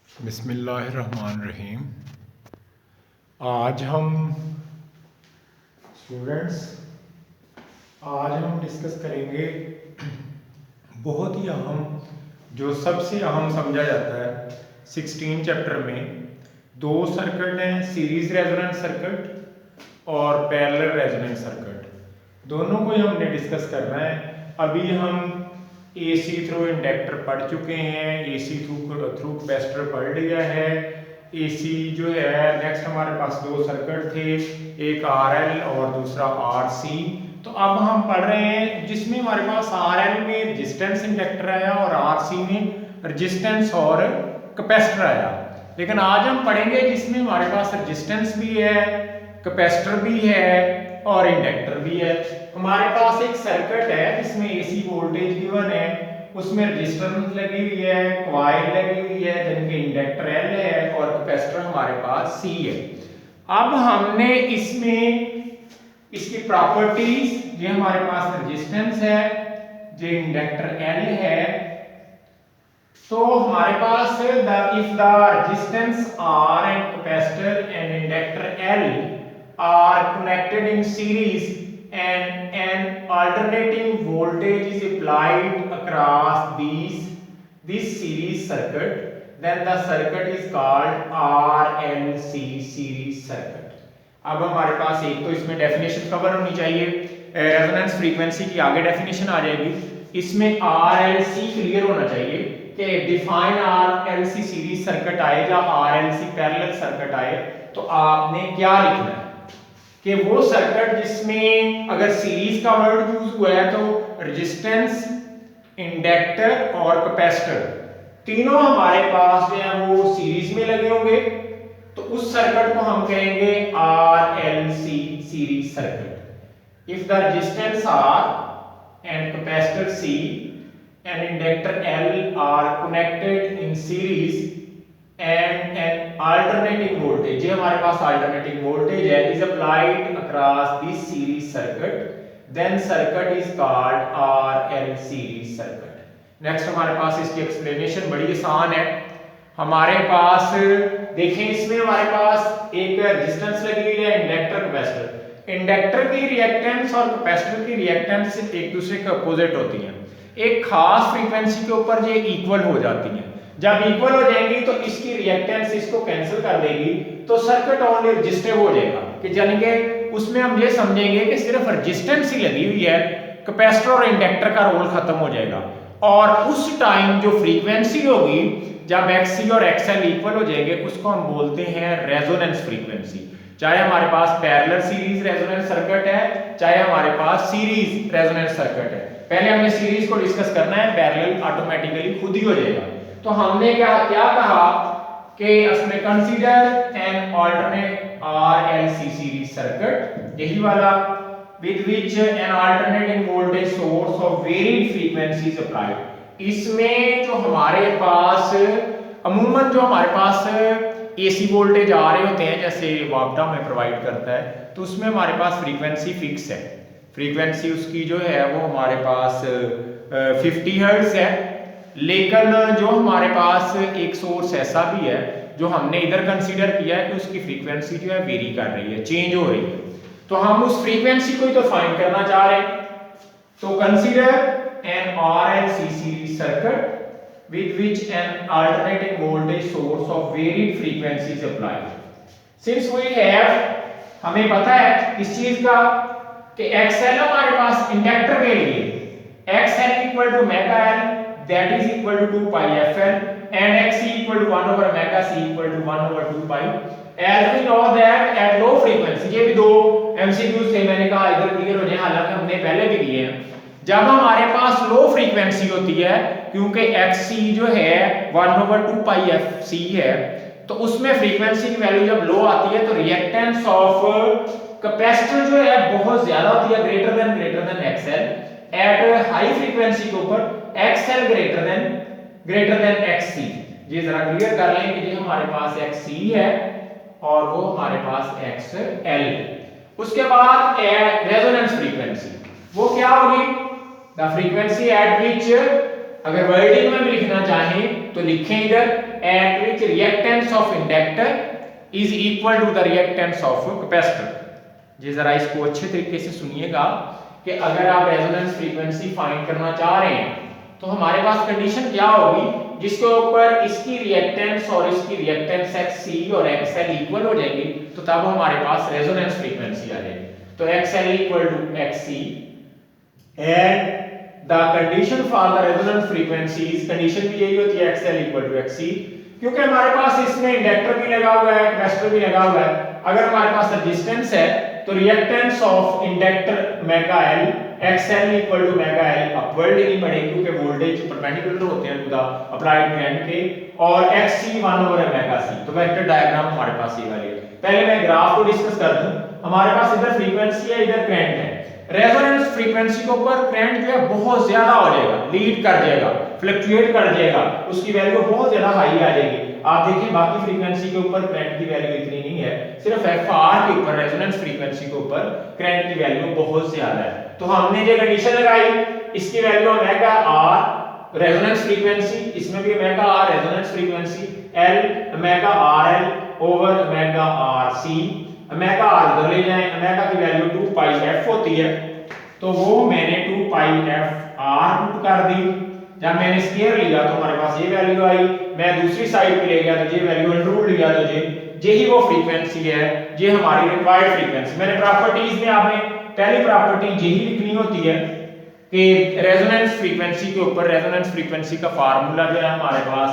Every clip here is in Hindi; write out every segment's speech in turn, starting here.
बिस्मिल्लाहिर्रहमानिर्रहीम। आज हम स्टूडेंट्स डिस्कस करेंगे बहुत ही अहम, जो सबसे अहम समझा जाता है 16 चैप्टर में। दो सर्किट हैं, सीरीज रेजोनेंस सर्किट और पैरेलल रेजोनेंस सर्किट। दोनों को ही हमने डिस्कस करना है। अभी हम AC थ्रू इंडक्टर पढ़ चुके हैं, AC थ्रू कैपेसिटर पढ़ लिया है। AC जो है, नेक्स्ट हमारे पास दो सर्किट थे, एक RL और दूसरा RC। तो अब हम पढ़ रहे हैं जिसमें हमारे पास RL में रेजिस्टेंस इंडक्टर आया और RC में रेजिस्टेंस और कैपेसिटर आया। लेकिन आज हम पढ़ेंगे जिसमें हमारे पास रेजिस्टेंस भी है, कैपेसिटर भी है और इंडक्टर भी है। हमारे पास एक सर्किट है जिसमें AC वोल्टेज गिवन है, उसमें रेजिस्टेंस लगी हुई है, कॉइल लगी हुई है जिनके इंडक्टर L है और कैपेसिटर हमारे पास C है। अब हमने इसमें इसकी प्रॉपर्टीज, ये हमारे पास रेजिस्टेंस है, जो इंडक्टर L है, तो हमारे पास if the resistance R and capacitor and inductor L are connected in series and an alternating voltage is applied across this series circuit, then the circuit is called RLC series circuit। अब हमारे पास एक तो इसमें डेफिनेशन कवर होनी चाहिए, रेजोनेंस फ्रीक्वेंसी की आगे डेफिनेशन आ जाएगी, इसमें RLC क्लियर होना चाहिए कि डिफाइन RLC सीरीज सर्किट आए या RLC पैरेलल सर्किट आए, तो आपने क्या लिखना है कि वो सर्किट जिसमें अगर सीरीज का वर्ड यूज हुआ है तो रेजिस्टेंस, इंडक्टर और कैपेसिटर तीनों हमारे पास जो है वो सीरीज में लगे होंगे, तो उस सर्किट को हम कहेंगे RLC series circuit. If the resistance R and capacitor C and inductor L are connected in series and an alternating voltage, ये हमारे पास alternating voltage है, is applied across this series circuit, then circuit is called RL series circuit। Next हमारे पास इसकी एक्सप्लेनेशन बड़ी आसान है। हमारे पास देखें, इसमें हमारे पास एक रेजिस्टेंस लगी हुई है, इंडक्टर कैपेसिटर। इंडक्टर की रिएक्टेंस और कैपेसिटर की रिएक्टेंस एक दूसरे के अपोजिट होती हैं, एक खास फ्रीक्वेंसी के ऊपर ये इक्वल हो जाती हैं। जब इक्वल हो जाएंगी तो इसकी रिएक्टेंस इसको कैंसिल कर देगी, तो सर्किट ओनली रेजिस्टिव हो जाएगा, कि यानी कि उसमें हम ये समझेंगे कि सिर्फ रेजिस्टेंस ही लगी हुई है, कैपेसिटर और इंडक्टर का रोल खत्म हो जाएगा। और उस टाइम जो फ्रीक्वेंसी होगी, जब XC और XL इक्वल हो जाएंगे, उसको हम बोलते हैं रेजोनेंस फ्रीक्वेंसी। चाहे हमारे पास पैरेलल सीरीज रेजोनेंस सर्किट है, चाहे हमारे पास सीरीज रेजोनेंस सर्किट है। पहले हमने सीरीज को डिस्कस करना है, पैरेलल ऑटोमेटिकली खुद ही हो जाएगा। तो हमने क्या कहा कि इसमें consider an alternate RLC series circuit, यही वाला, with which an alternating voltage source of varied frequency is applied। इसमें जो हमारे पास अमूमन जो हमारे पास AC वोल्टेज आ रहे होते हैं, जैसे वापडा में प्रोवाइड करता है, तो उसमें हमारे पास फ्रीक्वेंसी फिक्स है। फ्रीक्वेंसी उसकी जो है वो हमारे पास 50 हर्ट्ज है। लेकिन जो हमारे पास एक सोर्स ऐसा भी है जो हमने इधर कंसीडर किया है कि उसकी फ्रीक्वेंसी जो है वेरी कर रही है, चेंज हो रही है, तो हम उस फ्रीक्वेंसी को ही तो फाइंड करना चाह रहे हैं। तो consider N RLC series circuit with which an alternating voltage source of varied frequency is applied। Since we have, हमें पता है इस चीज का कि XL हमारे पास इंडक्टर के लिए XL equal to omega L, that is equal to 2 pi FL, and XC equal to 1 over omega C equal to 1 over 2 pi। As we know that at low frequency, ये भी दो MCQs थे, मैंने कहा इधर क्लियर हो जाए, हालांकि हमने पहले भी किए हैं। जब हमारे पास लो फ्रीक्वेंसी होती है, क्योंकि XC जो है 1 over 2 pi FC है, तो उसमें फ्रीक्वेंसी की वैल्यू जब लो आती है तो रिएक्टेंस ऑफ कैपेसिटर जो है बहुत ज्यादा होती है, greater than XL। At high frequency के ऊपर XL ग्रेटर देन XC। ये जरा क्लियर कर लें कि ये हमारे पास XC है और वो हमारे पास XL। उसके बाद रेजोनेंस फ्रीक्वेंसी, वो क्या होगी? द फ्रीक्वेंसी एट विच, अगर वर्डिंग में भी लिखना चाहें तो लिखें इधर at which reactance of inductor is equal to the reactance of capacitor. ये जरा इसको अच्छे तरीके से सुनिएगा कि अगर आप रेजोनेंस फ्रीक्वेंसी फाइंड करना चाह रहे हैं तो हमारे पास कंडीशन क्या होगी जिसके ऊपर इसकी रिएक्टेंस और इसकी रिएक्टेंस XC और XL इक्वल हो जाएंगी, तो तब हमारे पास रेजोनेंस फ्रीक्वेंसी आ जाएगी। तो XL equal to XC and the condition for the resonance frequency, condition भी यही होती है XL इक्वल टू XC, क्योंकि हमारे पास इसमें इंडक्टर भी लगा हुआ है, कैपेसिटर भी लगा हुआ है। अगर हमारे पास रेजिस्टेंस है तो reactance of inductor mega L XL equal to mega L upward ही बढ़ेगी क्योंकि वोल्टेज परपेंडिकुलर होते हैं टू द अप्लाइड करंट के, और XC 1/c। तो वेक्टर डायग्राम हमारे पास ये वाली है। पहले मैं ग्राफ को डिस्कस कर दूं। हमारे पास इधर फ्रीक्वेंसी है, इधर करंट है। रेजोनेंस फ्रीक्वेंसी के ऊपर करंट जो है बहुत ज्यादा हो जाएगा, लीड कर जाएगा, फ्लक्चुएट कर जाएगा, उसकी वैल्यू बहुत ज्यादा हाई आ जाएगी। आप देखिए बाकी फ्रीक्वेंसी के ऊपर करंट की वैल्यू इतनी नहीं है, सिर्फ FR के ऊपर रेजोनेंस फ्रीक्वेंसी के ऊपर करंट की वैल्यू बहुत ज्यादा है। तो हमने जो कंडीशन लगाई इसकी value omega R resonance frequency, इसमें भी omega R resonance frequency, L omega RL over omega RC। Omega R इधर ले जाएं, ओमेगा की वैल्यू 2 पाई f होती है, तो वो मैंने 2 पाई f R पुट कर दी। जब मैंने स्क्वायर लिया तो हमारे पास ये वैल्यू आई, मैं दूसरी साइड पे ले गया तो ये वैल्यू अंडर लिया तो यही वो फ्रीक्वेंसी है, ये हमारी रिक्वायर्ड फ्रीक्वेंसी। मैंने प्रॉपर्टीज में आपने पहली प्रॉपर्टी यही लिखनी होती है कि रेजोनेंस फ्रीक्वेंसी के ऊपर रेजोनेंस फ्रीक्वेंसी का फार्मूला जो है हमारे पास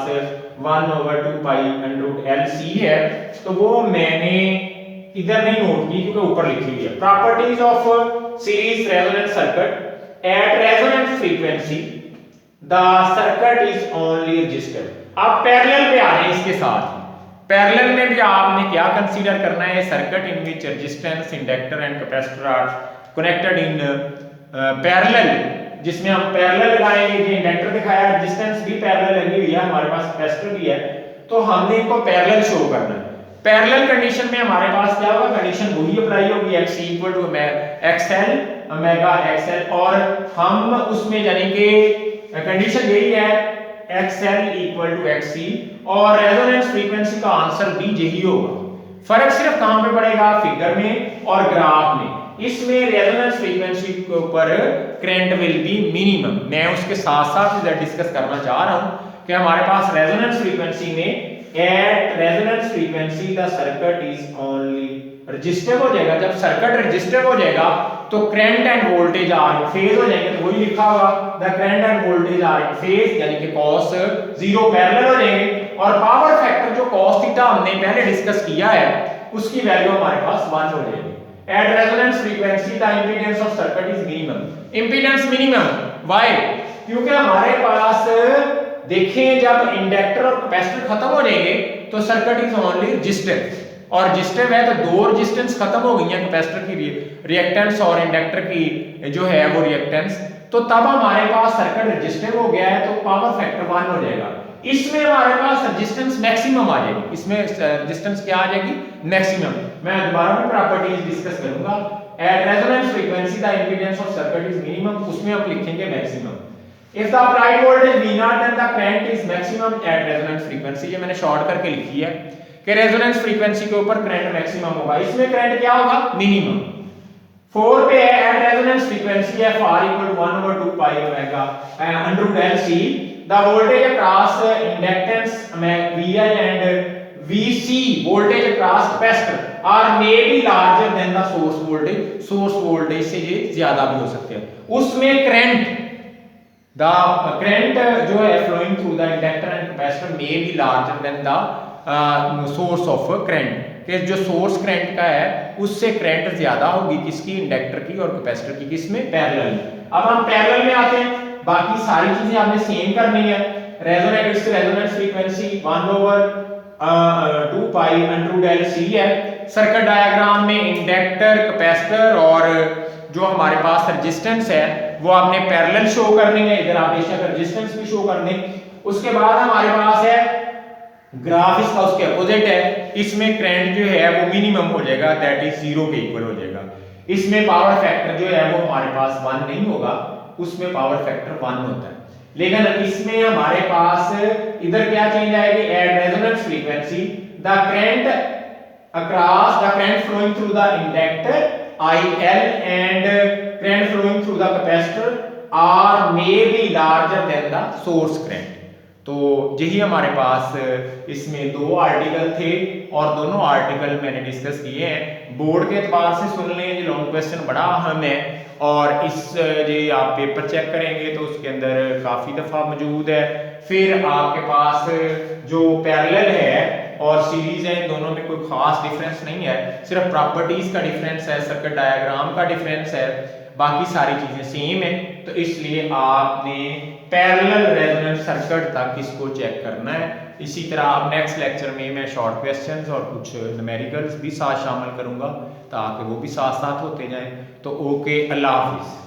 1/2 पाई अंडर LC है, तो वो मैंने इधर नहीं नोट की क्योंकि ऊपर लिखी हुई है। Properties of series resonance circuit eight resonance frequency the circuit is only register. अब पैरेलल पे आ रहे हैं, इसके साथ पैरेलल में भी आपने क्या कंसीडर करना है, circuit in which resistance inductor and capacitor are connected in parallel, जिसमें हम पैरेलल लगाएंगे। ये इंडक्टर दिखाया, रेजिस्टेंस भी पैरेलल लगी हुई है, हमारे पास कैपेसिटर भी है, तो हमने इनको पैरेलल शो करना है। पैरेलल कंडीशन में हमारे पास क्या होगा, कंडीशन वही अप्लाई होगी XC equal to XL omega XL, और हम उसमें यानी कि कंडीशन यही है XL इक्वल टू XC, और रेजोनेंस फ्रीक्वेंसी का आंसर भी यही होगा। फर्क सिर्फ कहां पे पड़ेगा, फिगर में और ग्राफ में। इसमें रेजोनेंस फ्रीक्वेंसी के ऊपर करंट विल बी मिनिमम। मैं उसके साथ साथ इधर डिस्कस करना चाह रहा हूं कि हमारे पास रेजोनेंस फ्रीक्वेंसी में at resonance frequency the circuit is only resistive हो जाएगा। जब सर्किट रजिस्टिव हो जाएगा तो current and voltage are in phase हो जाएंगे, तो वही लिखा होगा the current and voltage are in phase, यानी कि cos 0 पैरेलल हो जाएंगे, और पावर फैक्टर जो cos थीटा हमने पहले डिस्कस किया है उसकी वैल्यू हमारे पास 1 हो जाएगी। Eight resonance frequency the impedance of circuit is minimum. Impedance minimum why, क्योंकि हमारे पास देखें जब इंडक्टर और कैपेसिटर खत्म हो जाएंगे तो सर्किट इज ओनली रजिस्टिव, और रजिस्टिव है तो दो रेजिस्टेंस खत्म हो गई हैं, कैपेसिटर की रिएक्टेंस और इंडक्टर की जो है वो रिएक्टेंस, तो तब हमारे पास सर्किट रजिस्टिव हो गया है, तो पावर फैक्टर 1 हो जाएगा। इसमें हमारे पास रेजिस्टेंस मैक्सिमम आ जाएगी, इसमें रेजिस्टेंस क्या आ जाएगी, मैक्सिमम। मैं दोबारा भी प्रॉपर्टीज डिस्कस करूंगा। Eight resonance frequency the impedance of circuit is minimum, उसमें हम लिखेंगे maximum. If the applied voltage V0 then the current is maximum at resonance frequency। ये मैंने शॉर्ट करके लिखी है कि रेजोनेंस फ्रीक्वेंसी के ऊपर करंट मैक्सिमम होगा, इसमें करंट क्या होगा, मिनिमम। 4 पे है एट रेजोनेंस फ्रीक्वेंसी है R equal to 1/2 pi omega under LC the voltage across inductance VI and VC voltage across capacitor are may be larger than the source voltage. Source voltage से ये ज्यादा भी हो सकते हैं। उसमें करंट the current जो है flowing through the inductor and capacitor may be larger than the source of current, कि जो सोर्स करंट का है उससे करंट ज्यादा होगी किसकी, इंडक्टर की और कैपेसिटर की, किसमें, पैरेलल। अब हम पैरेलल में आते हैं, बाकी सारी चीजें आपने सेम करनी है। Resonance frequency 1/2 pi under LC है। सर्किट डायग्राम में इंडक्टर, कैपेसिटर और जो हमारे पास रेजिस्टेंस है वो आपने पैरेलल शो करनी है, इधर आप बेशक रेजिस्टेंस भी शो कर दें। उसके बाद हमारे पास है ग्राफ, इसका उसके अपोजिट है, इसमें करंट जो है वो मिनिमम हो जाएगा, दैट इज 0 के इक्वल हो जाएगा। इसमें पावर फैक्टर जो है वो हमारे पास 1 नहीं होगा, उसमें पावर फैक्टर 1 होता है। लेकिन इसमें हमारे पास इधर क्या चेंज आएगी, eight resonance frequency the current across the current flowing through the inductor IL and current flowing through the capacitor are may be larger than the source current। तो यही हमारे पास इसमें दो आर्टिकल थे और दोनों आर्टिकल मैंने डिस्कस किए हैं। बोर्ड के एतबार से सुन लें, ये लॉन्ग क्वेश्चन बड़ा अहम है और इस जो आप पेपर चेक करेंगे तो उसके अंदर काफ़ी दफ़ा मौजूद है। फिर आपके पास जो पैरेलल है और सीरीज है, इन दोनों में कोई खास डिफरेंस नहीं है, सिर्फ प्रॉपर्टीज का डिफरेंस है, सर्किट डायग्राम का डिफरेंस है, बाकी सारी चीजें सेम है। तो इसलिए आपने पैरेलल रेजोनेंस सर्किट तक इसको चेक करना है। इसी तरह अब नेक्स्ट लेक्चर में मैं शॉर्ट क्वेश्चंस और कुछ न्यूमेरिकल्स भी साथ शामिल करूंगा ताकि वो भी साथ साथ होते जाएं। तो ओके, अल्लाह हाफिज।